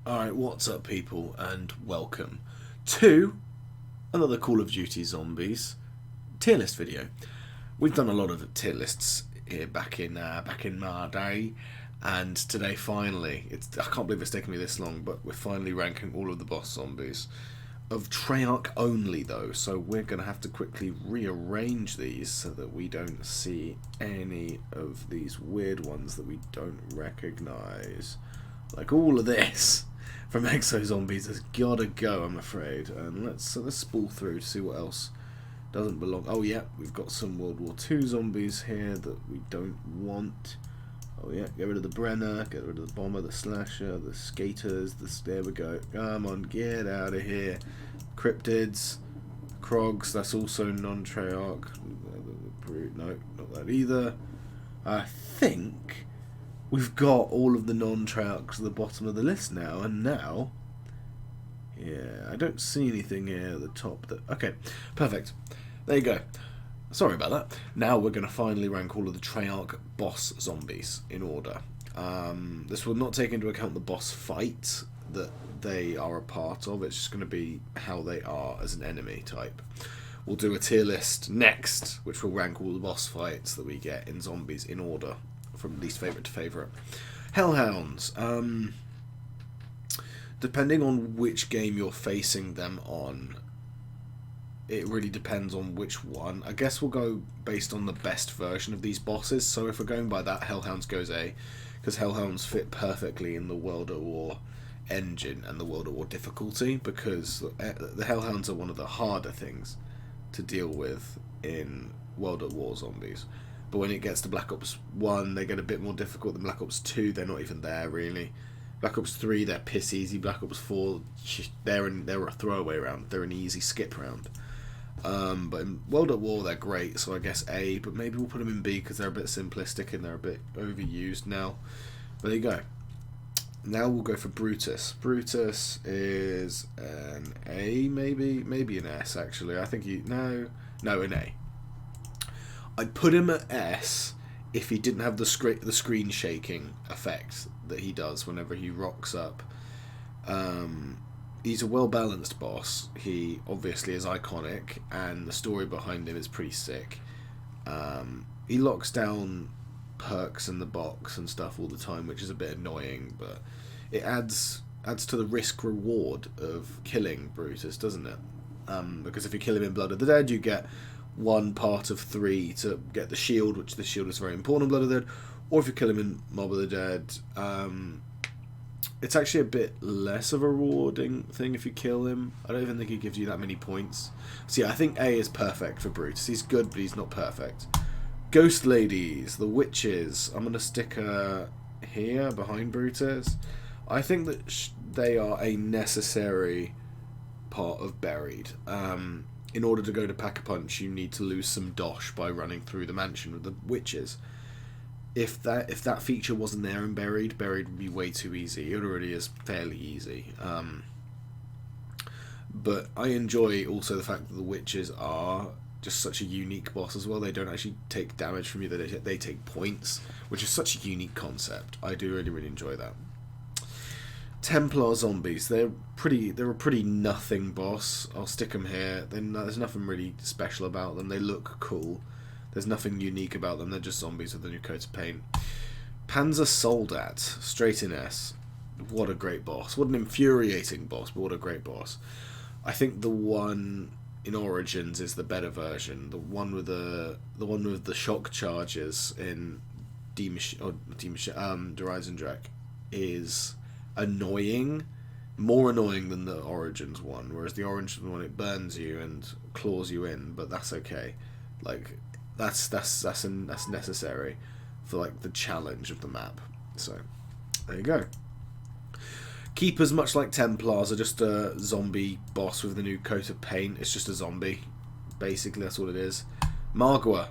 Alright, what's up, people, and welcome to another Call of Duty Zombies tier list video. We've done a lot of tier lists here back in my day, and today finally, I can't believe it's taken me this long, but we're finally ranking all of the boss zombies. Of Treyarch only, though, so we're going to have to quickly rearrange these so that we don't see any of these weird ones that we don't recognise. Like all of this from Exo Zombies has gotta go, I'm afraid. And let's spool through to see what else doesn't belong. Oh yeah, we've got some World War II zombies here that we don't want. Oh yeah, get rid of the Brenner, get rid of the Bomber, the Slasher, the Skaters, there we go. Come on, get out of here. Cryptids, Krogs, that's also non-Treyarch. No, not that either. I think we've got all of the non-Treyarchs at the bottom of the list now, and now, yeah, I don't see anything here at the top. Okay, perfect. There you go. Sorry about that. Now we're going to finally rank all of the Treyarch boss zombies in order. This will not take into account the boss fight that they are a part of. It's just going to be how they are as an enemy type. We'll do a tier list next, which will rank all the boss fights that we get in zombies in order, from least favourite to favourite. Hellhounds. Depending on which game you're facing them on, it really depends on which one. I guess we'll go based on the best version of these bosses. So if we're going by that, Hellhounds goes A, because Hellhounds fit perfectly in the World at War engine and the World at War difficulty, because the Hellhounds are one of the harder things to deal with in World at War zombies. But when it gets to Black Ops 1, they get a bit more difficult than Black Ops 2. They're not even there, really. Black Ops 3, they're piss easy. Black Ops 4, they're a throwaway round. They're an easy skip round. But in World at War, they're great, so I guess A, but maybe we'll put them in B because they're a bit simplistic and they're a bit overused now. But there you go. Now we'll go for Brutus. Brutus is an A, maybe an S, actually. I think no, an A. I'd put him at S if he didn't have the screen shaking effect that he does whenever he rocks up. He's a well-balanced boss. He obviously is iconic, and the story behind him is pretty sick. He locks down perks in the box and stuff all the time, which is a bit annoying, but it adds to the risk-reward of killing Brutus, doesn't it? Because if you kill him in Blood of the Dead, you get 1 part of 3 to get the shield, which the shield is very important in Blood of the Dead. Or if you kill him in Mob of the Dead, it's actually a bit less of a rewarding thing if you kill him. I don't even think he gives you that many points. So yeah, I think A is perfect for Brutus. He's good, but he's not perfect. Ghost Ladies, the Witches. I'm going to stick her here behind Brutus. I think that they are a necessary part of Buried. In order to go to Pack-a-Punch, you need to lose some dosh by running through the mansion with the witches. If that feature wasn't there in Buried would be way too easy. It already is fairly easy. But I enjoy also the fact that the witches are just such a unique boss as well. They don't actually take damage from you, they take points, which is such a unique concept. I do really enjoy that. Templar zombies, they're a pretty nothing boss. I'll stick them here. There's nothing really special about them. They look cool. There's nothing unique about them. They're just zombies with a new coat of paint. Panzer Soldat, straight in S. What a great boss. What an infuriating boss, but what a great boss. I think the one in Origins is the better version. The one with the shock charges in Dreisendrach is annoying, more annoying than the Origins one, whereas the Origins one, it burns you and claws you in, but that's okay. Like that's necessary for like the challenge of the map. So there you go. Keepers, much like Templars, are just a zombie boss with a new coat of paint. It's just a zombie, basically. That's what it is. Margwa,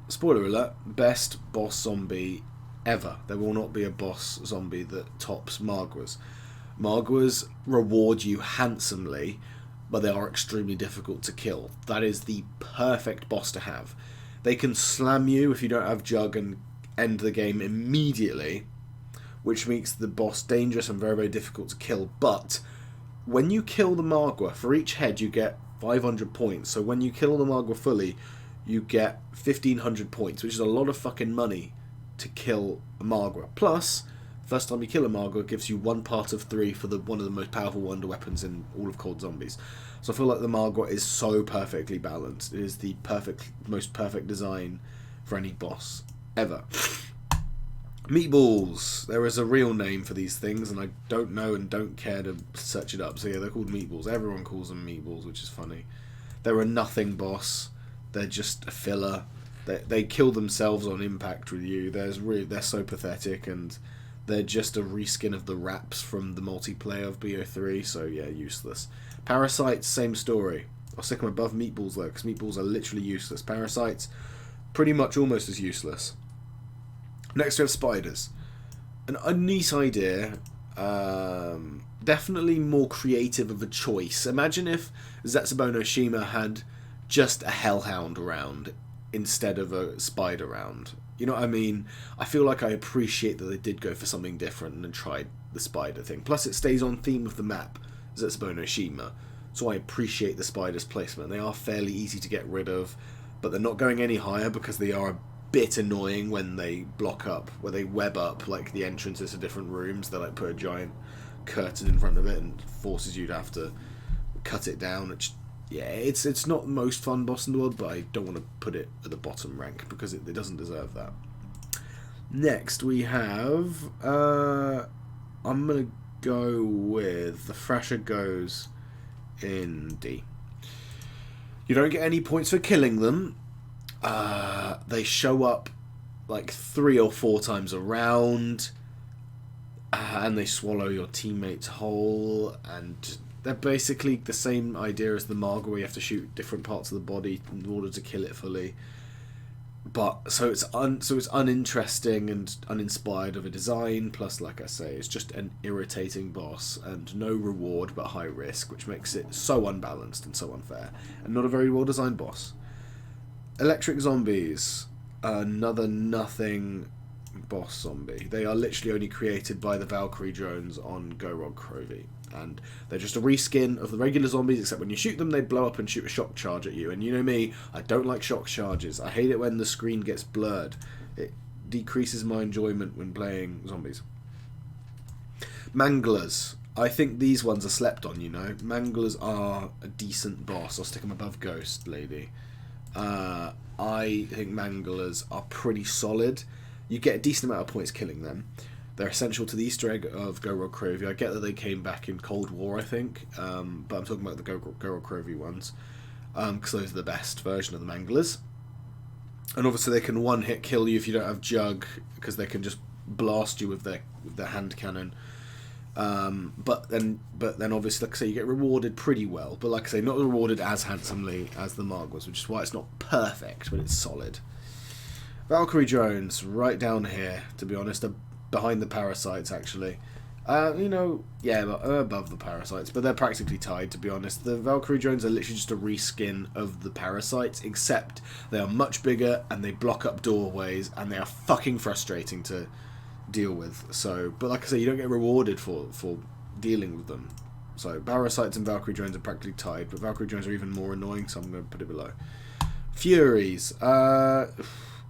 spoiler alert, best boss zombie ever. There will not be a boss zombie that tops Margwas. Margwas reward you handsomely, but they are extremely difficult to kill. That is the perfect boss to have. They can slam you if you don't have Jug and end the game immediately, which makes the boss dangerous and very, very difficult to kill. But when you kill the Magua, for each head you get 500 points. So when you kill the Magua fully, you get 1,500 points, which is a lot of fucking money to kill a Magua. Plus, first time you kill a Magua, it gives you 1 part of 3 for one of the most powerful wonder weapons in all of COD Zombies. So I feel like the Magua is so perfectly balanced. It is the most perfect design for any boss ever. Meatballs. There is a real name for these things, and I don't know and don't care to search it up. So yeah, they're called meatballs. Everyone calls them meatballs, which is funny. They're a nothing boss. They're just a filler. They kill themselves on impact with you. They're so pathetic, and they're just a reskin of the Raps from the multiplayer of BO3. So yeah, useless. Parasites, same story. I'll stick them above meatballs though, because meatballs are literally useless. Parasites, pretty much almost as useless. Next we have spiders. A neat idea. Definitely more creative of a choice. Imagine if Zetsubou no Shima had just a hellhound around instead of a spider round. You know what I mean? I feel like I appreciate that they did go for something different and tried the spider thing. Plus it stays on theme with the map, Zetsubou no Shima. So I appreciate the spider's placement. They are fairly easy to get rid of, but they're not going any higher because they are a bit annoying when they block up, where they web up like the entrances to different rooms. They like put a giant curtain in front of it and forces you to have to cut it down. Yeah, it's not the most fun boss in the world, but I don't want to put it at the bottom rank because it doesn't deserve that. Next we have I'm gonna go with the Thrasher goes in D. You don't get any points for killing them. They show up like 3 or 4 times around, and they swallow your teammates whole, and they're basically the same idea as the Magua, where you have to shoot different parts of the body in order to kill it fully. But so it's uninteresting and uninspired of a design. Plus, like I say, it's just an irritating boss and no reward but high risk, which makes it so unbalanced and so unfair, and not a very well designed boss. Electric zombies, another nothing boss zombie. They are literally only created by the Valkyrie drones on Gorod Krovi, and they're just a reskin of the regular zombies, except when you shoot them they blow up and shoot a shock charge at you. And you know me, I don't like shock charges. I hate it when the screen gets blurred. It decreases my enjoyment when playing zombies. Manglers. I think these ones are slept on, you know. Manglers are a decent boss. I'll stick them above Ghost Lady. I think Manglers are pretty solid. You get a decent amount of points killing them. They're essential to the Easter egg of Gorod Krovi. I get that they came back in Cold War, I think, but I'm talking about the Gorod Krovi ones, because those are the best version of the Manglers. And obviously they can one-hit kill you if you don't have Jug, because they can just blast you with their hand cannon. But then obviously, like I say, you get rewarded pretty well. But like I say, not rewarded as handsomely as the Magwas, which is why it's not perfect, but it's solid. Valkyrie drones, right down here, to be honest, are behind the parasites, actually. Above the parasites, but they're practically tied, to be honest. The Valkyrie drones are literally just a reskin of the parasites, except they are much bigger, and they block up doorways, and they are fucking frustrating to deal with. So, but like I say, you don't get rewarded for dealing with them. So parasites and Valkyrie drones are practically tied, but Valkyrie drones are even more annoying, so I'm going to put it below. Furies,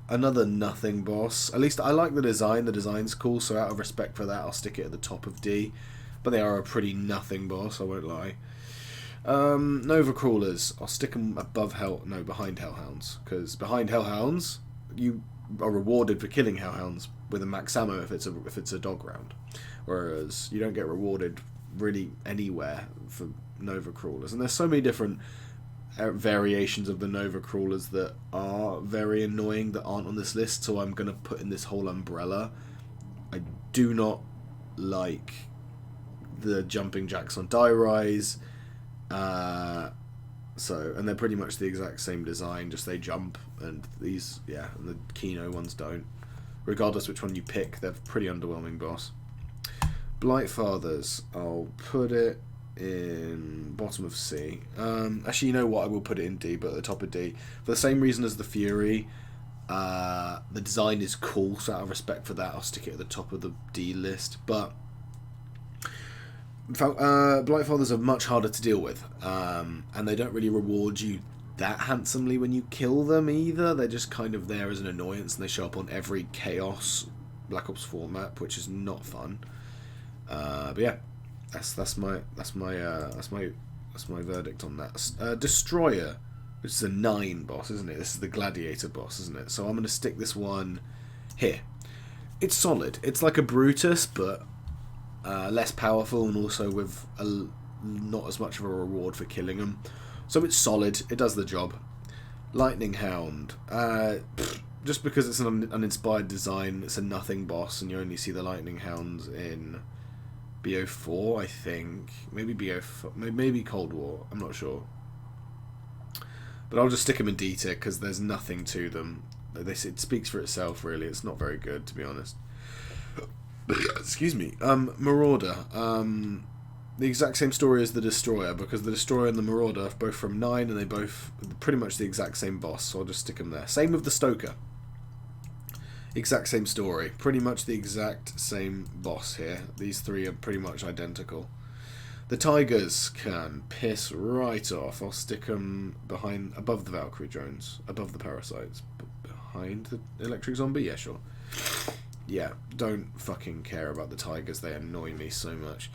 another nothing boss. At least I like the design. The design's cool, so out of respect for that, I'll stick it at the top of D. But they are a pretty nothing boss, I won't lie. Nova Crawlers, I'll stick them behind Hellhounds, because behind Hellhounds you are rewarded for killing Hellhounds with a max ammo if it's a dog round, whereas you don't get rewarded really anywhere for Nova Crawlers. And there's so many different variations of the Nova Crawlers that are very annoying that aren't on this list, so I'm going to put in this whole umbrella. I do not like the jumping jacks on Die Rise, and they're pretty much the exact same design, just they jump, and these, and the Kino ones don't. Regardless which one you pick, they're pretty underwhelming boss. Blightfathers, I'll put it in bottom of C. Actually, you know what, I will put it in D, but at the top of D. For the same reason as the Fury, The design is cool, so out of respect for that, I'll stick it at the top of the D list. But Blightfathers are much harder to deal with, and they don't really reward you that handsomely when you kill them either. They're just kind of there as an annoyance, and they show up on every Chaos Black Ops 4 map, which is not fun. But yeah, that's my verdict on that. Destroyer, which is a 9 boss, isn't it? This is the Gladiator boss, isn't it? So I'm going to stick this one here. It's solid. It's like a Brutus, but less powerful, and also with not as much of a reward for killing them. So it's solid. It does the job. Lightning Hound. Just because it's an uninspired design, it's a nothing boss, and you only see the Lightning Hounds in BO4, I think. Maybe BO4, maybe Cold War. I'm not sure. But I'll just stick them in D tier because there's nothing to them. It speaks for itself, really. It's not very good, to be honest. Excuse me. Marauder. The exact same story as the Destroyer, because the Destroyer and the Marauder are both from 9, and they both pretty much the exact same boss, so I'll just stick them there. Same with the Stoker. Exact same story. Pretty much the exact same boss here. These three are pretty much identical. The Tigers can piss right off. I'll stick them above the Valkyrie drones, above the Parasites, behind the Electric Zombie. Yeah, sure. Yeah, don't fucking care about the Tigers. They annoy me so much.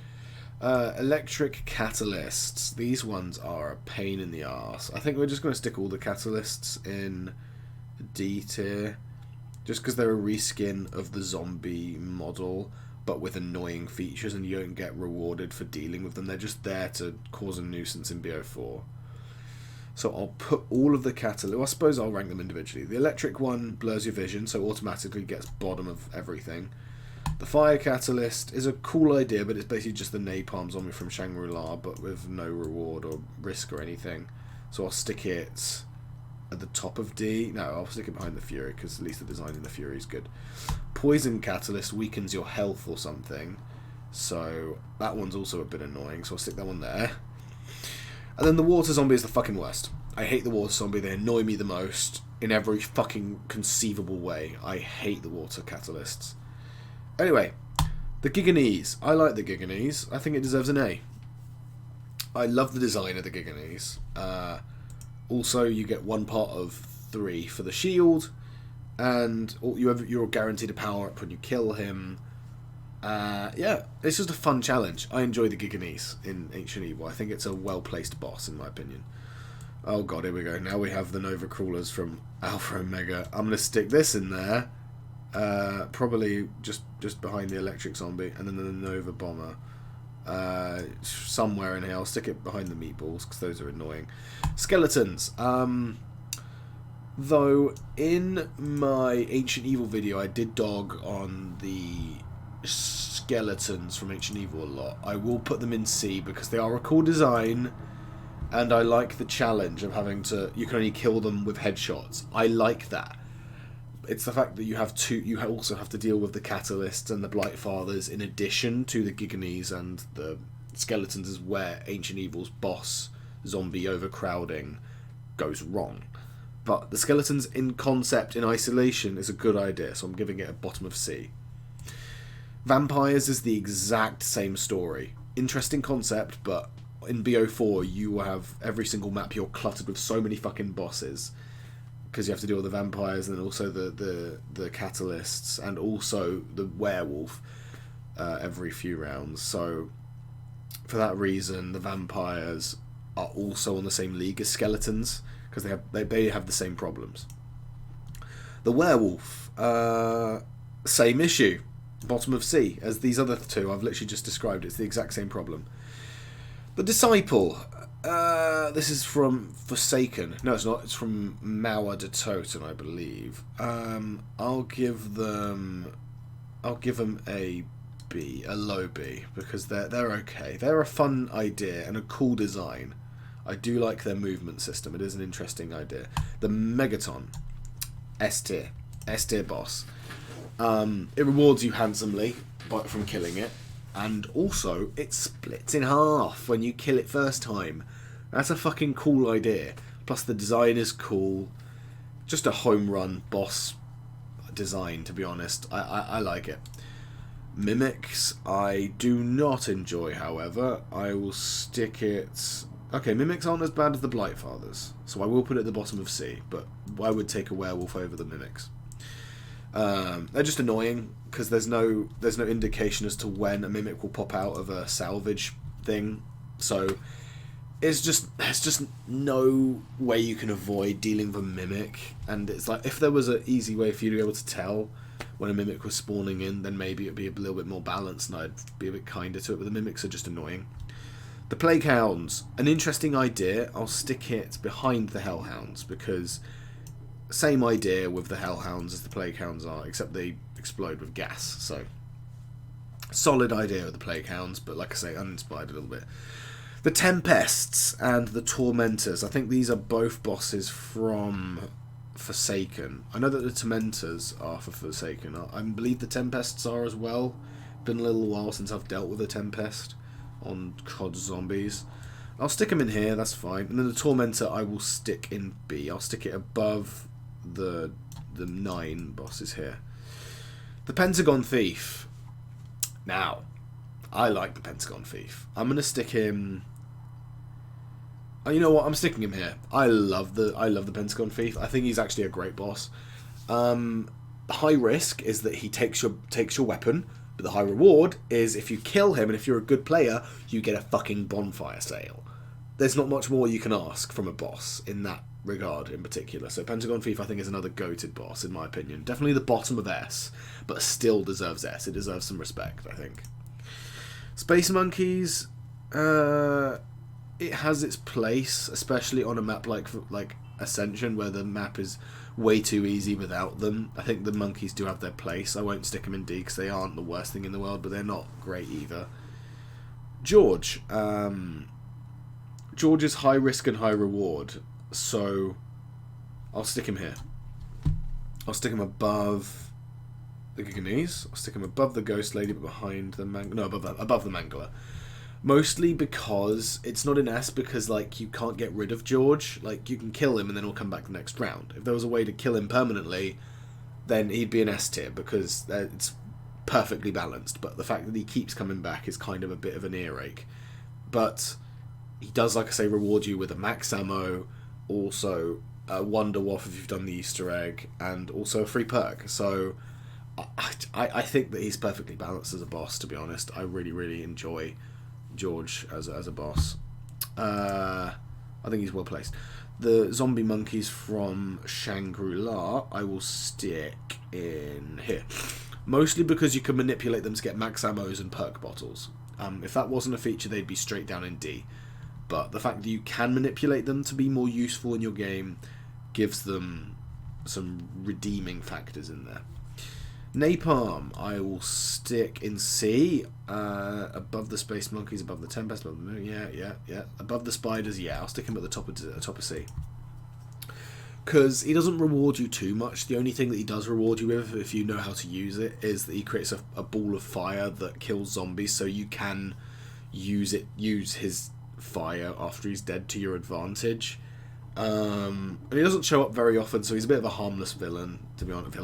Electric Catalysts. These ones are a pain in the arse. I think we're just going to stick all the Catalysts in D tier, just because they're a reskin of the zombie model, but with annoying features, and you don't get rewarded for dealing with them. They're just there to cause a nuisance in BO4. So I'll put all of the Catalysts... Well, I suppose I'll rank them individually. The electric one blurs your vision, so automatically gets bottom of everything. The Fire Catalyst is a cool idea, but it's basically just the Napalm Zombie from Shangri-La, but with no reward or risk or anything. So I'll stick it at the top of D. No, I'll stick it behind the Fury, because at least the design in the Fury is good. Poison Catalyst weakens your health or something, so that one's also a bit annoying, so I'll stick that one there. And then the Water Zombie is the fucking worst. I hate the Water Zombie. They annoy me the most in every fucking conceivable way. I hate the Water Catalysts. Anyway, the Giganese. I like the Giganese. I think it deserves an A. I love the design of the Giganese. Also, you get 1 part of 3 for the shield, and you're guaranteed a power up when you kill him. Yeah, it's just a fun challenge. I enjoy the Giganese in Ancient Evil. I think it's a well-placed boss, in my opinion. Oh god, here we go. Now we have the Nova Crawlers from Alpha Omega. I'm going to stick this in there. Probably just behind the Electric Zombie, and then the Nova Bomber. Somewhere in here. I'll stick it behind the Meatballs, because those are annoying. Skeletons. Though, in my Ancient Evil video, I did dog on the skeletons from Ancient Evil a lot. I will put them in C, because they are a cool design, and I like the challenge of having to... You can only kill them with headshots. I like that. It's the fact that you also have to deal with the Catalysts and the Blightfathers in addition to the Giganese and the Skeletons, is where Ancient Evil's boss zombie overcrowding goes wrong. But the Skeletons in concept, in isolation, is a good idea, so I'm giving it a bottom of C. Vampires is the exact same story. Interesting concept, but in BO4 you have every single map you're cluttered with so many fucking bosses, because you have to deal with the vampires and then also the Catalysts and also the werewolf every few rounds. So for that reason, the vampires are also on the same league as skeletons, because they have the same problems. The werewolf, same issue, bottom of C as these other two I've literally just described. It's the exact same problem. The Disciple. This is from Forsaken. No, it's not. It's from Mauer de Toten, I believe. I'll give them a B, a low B, because they're okay. They're a fun idea and a cool design. I do like their movement system. It is an interesting idea. The Megaton, S tier boss. It rewards you handsomely from killing it. And also, it splits in half when you kill it first time. That's a fucking cool idea. Plus, the design is cool. just a home run boss design, to be honest. I like it. Mimics I do not enjoy, however. I will stick it... Okay, Mimics aren't as bad as the Blightfathers, so I will put it at the bottom of C, but I would take a Werewolf over the Mimics. They're just annoying, because there's no indication as to when a Mimic will pop out of a salvage thing, so there's just no way you can avoid dealing with a Mimic, and it's like, if there was an easy way for you to be able to tell when a Mimic was spawning in, then maybe it'd be a little bit more balanced and I'd be a bit kinder to it, but the Mimics are just annoying. The Plague Hounds, an interesting idea. I'll stick it behind the Hellhounds, because same idea with the Hellhounds as the Plague Hounds are, except they explode with gas, so solid idea with the Plague Hounds, but like I say, uninspired a little bit. The Tempests and the Tormentors, I think these are both bosses from Forsaken. I know that the Tormentors are for Forsaken. I believe the Tempests are as well. Been a little while since I've dealt with a Tempest on COD Zombies. I'll stick them in here, that's fine. And then the Tormentor I will stick in B. I'll stick it above the 9 bosses here. The Pentagon Thief. Now, I like the Pentagon Thief. I'm going to stick him... You know what? I'm sticking him here. I love the Pentagon Thief. I think he's actually a great boss. High risk is that he takes your weapon, but the high reward is if you kill him and if you're a good player, you get a fucking bonfire sale. There's not much more you can ask from a boss in that regard in particular. So Pentagon Thief I think is another goated boss in my opinion. Definitely the bottom of S, but still deserves S. It deserves some respect, I think. Space Monkeys, it has its place, especially on a map like Ascension, where the map is way too easy without them. I think the monkeys do have their place. I won't stick them in D because they aren't the worst thing in the world, but they're not great either. George. George is high risk and high reward, so I'll stick him here. I'll stick him above the Giganese. I'll stick him above the Ghost Lady, but behind the above the Mangler. Mostly because it's not an S, because like you can't get rid of George. Like you can kill him and then he'll come back the next round. If there was a way to kill him permanently, then he'd be an S tier because it's perfectly balanced. But the fact that he keeps coming back is kind of a bit of an earache. But he does, like I say, reward you with a max ammo, also a Wonder Waff if you've done the Easter egg, and also a free perk. So I think that he's perfectly balanced as a boss, to be honest. I really, really enjoy George as a boss. I think he's well placed. The zombie monkeys from Shangri-La I will stick in here, mostly because you can manipulate them to get max ammos and perk bottles. If that wasn't a feature, they'd be straight down in D, but the fact that you can manipulate them to be more useful in your game gives them some redeeming factors in there. Napalm, I will stick in C, above the Space Monkeys, above the Tempest, above the yeah. Above the Spiders, yeah, I'll stick him at the top of C. Because he doesn't reward you too much. The only thing that he does reward you with, if you know how to use it, is that he creates a ball of fire that kills zombies, so you can use his fire after he's dead to your advantage. And he doesn't show up very often, so he's a bit of a harmless villain, to be honest,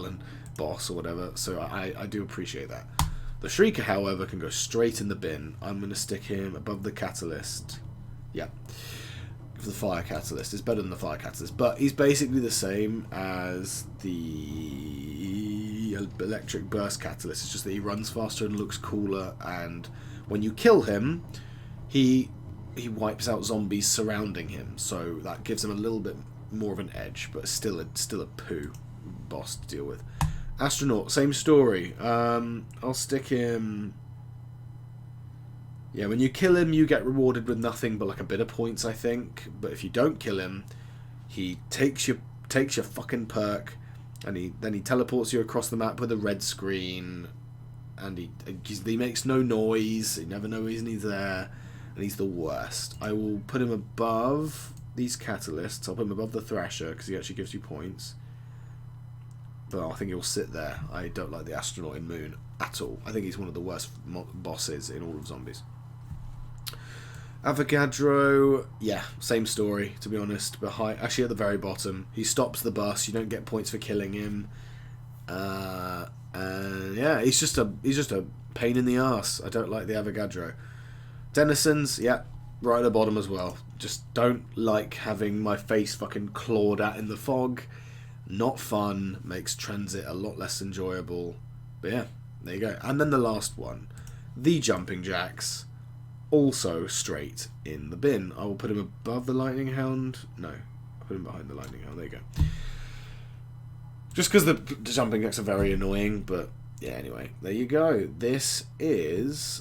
boss or whatever, so I do appreciate that. The Shrieker, however, can go straight in the bin. I'm going to stick him above the Catalyst. Yeah. The Fire Catalyst is better than the Fire Catalyst, but he's basically the same as the Electric Burst Catalyst. It's just that he runs faster and looks cooler, and when you kill him, he wipes out zombies surrounding him, so that gives him a little bit more of an edge, but still a poo boss to deal with. Astronaut, same story. I'll stick him... Yeah, when you kill him, you get rewarded with nothing but like a bit of points, I think. But if you don't kill him, he takes your fucking perk, and then he teleports you across the map with a red screen, and he makes no noise. You never know he's there, and he's the worst. I will put him above these catalysts. I'll put him above the Thrasher because he actually gives you points. But I think he'll sit there. I don't like the Astronaut in Moon at all. I think he's one of the worst bosses in all of Zombies. Avogadro, yeah, same story, to be honest. Actually, at the very bottom, he stops the bus. You don't get points for killing him. And yeah, he's just a pain in the ass. I don't like the Avogadro. Denisons, yeah, right at the bottom as well. Just don't like having my face fucking clawed at in the fog. Not fun. Makes transit a lot less enjoyable. But yeah, there you go. And then the last one, the Jumping Jacks. Also straight in the bin. I will put him above the Lightning Hound. No, I'll put him behind the Lightning Hound. There you go. Just because the Jumping Jacks are very annoying, but yeah, anyway, there you go. This is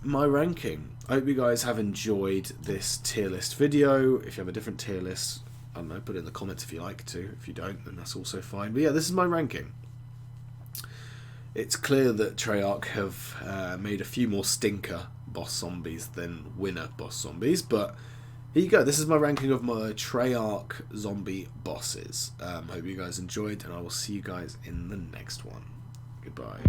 my ranking. I hope you guys have enjoyed this tier list video. If you have a different tier list, I don't know, put it in the comments if you like to. If you don't, then that's also fine. But yeah, this is my ranking. It's clear that Treyarch have made a few more stinker boss zombies than winner boss zombies, but here you go. This is my ranking of my Treyarch zombie bosses. Hope you guys enjoyed, and I will see you guys in the next one. Goodbye.